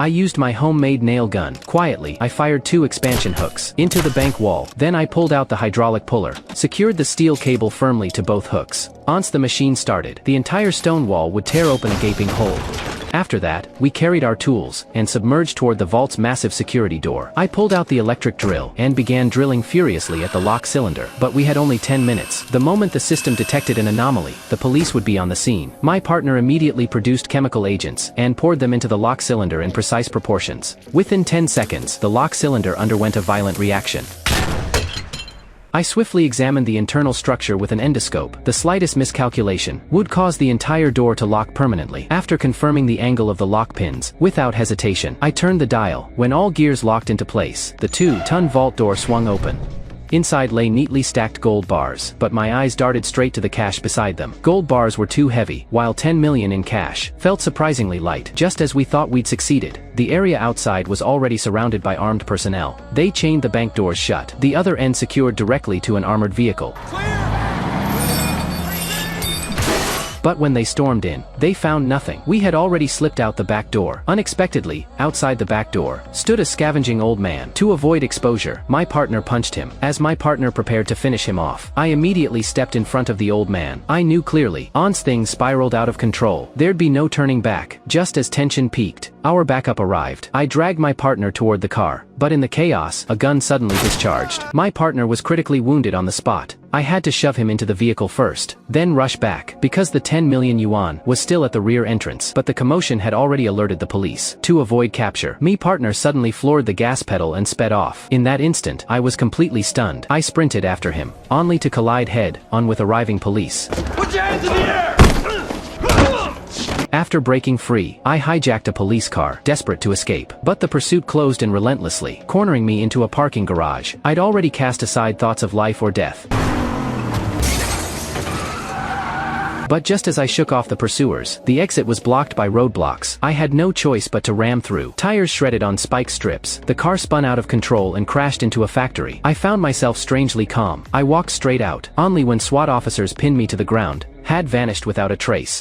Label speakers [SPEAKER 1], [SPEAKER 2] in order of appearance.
[SPEAKER 1] I used my homemade nail gun. Quietly, I fired 2 expansion hooks into the bank wall. Then I pulled out the hydraulic puller, secured the steel cable firmly to both hooks. Once the machine started, the entire stone wall would tear open a gaping hole. After that, we carried our tools and submerged toward the vault's massive security door. I pulled out the electric drill and began drilling furiously at the lock cylinder. But we had only 10 minutes. The moment the system detected an anomaly, the police would be on the scene. My partner immediately produced chemical agents and poured them into the lock cylinder in precise proportions. Within 10 seconds, the lock cylinder underwent a violent reaction. I swiftly examined the internal structure with an endoscope. The slightest miscalculation would cause the entire door to lock permanently. After confirming the angle of the lock pins, without hesitation, I turned the dial. When all gears locked into place, the 2-ton vault door swung open. Inside lay neatly stacked gold bars, but my eyes darted straight to the cash beside them. Gold bars were too heavy, while 10 million in cash felt surprisingly light. Just as we thought we'd succeeded, the area outside was already surrounded by armed personnel. They chained the bank doors shut, the other end secured directly to an armored vehicle. But when they stormed in, they found nothing. We had already slipped out the back door. Unexpectedly, outside the back door, stood a scavenging old man. To avoid exposure, my partner punched him. As my partner prepared to finish him off, I immediately stepped in front of the old man. I knew clearly, once things spiraled out of control, there'd be no turning back. Just as tension peaked, our backup arrived. I dragged my partner toward the car, but in the chaos, a gun suddenly discharged. My partner was critically wounded on the spot. I had to shove him into the vehicle first, then rush back, because the 10 million yuan was still at the rear entrance, but the commotion had already alerted the police. To avoid capture, my partner suddenly floored the gas pedal and sped off. In that instant, I was completely stunned. I sprinted after him, only to collide head-on with arriving police.
[SPEAKER 2] Put your hands in the air!
[SPEAKER 1] After breaking free, I hijacked a police car, desperate to escape. But the pursuit closed in relentlessly, cornering me into a parking garage. I'd already cast aside thoughts of life or death. But just as I shook off the pursuers, the exit was blocked by roadblocks. I had no choice but to ram through. Tires shredded on spike strips, the car spun out of control and crashed into a factory. I found myself strangely calm. I walked straight out, only when SWAT officers pinned me to the ground, had vanished without a trace.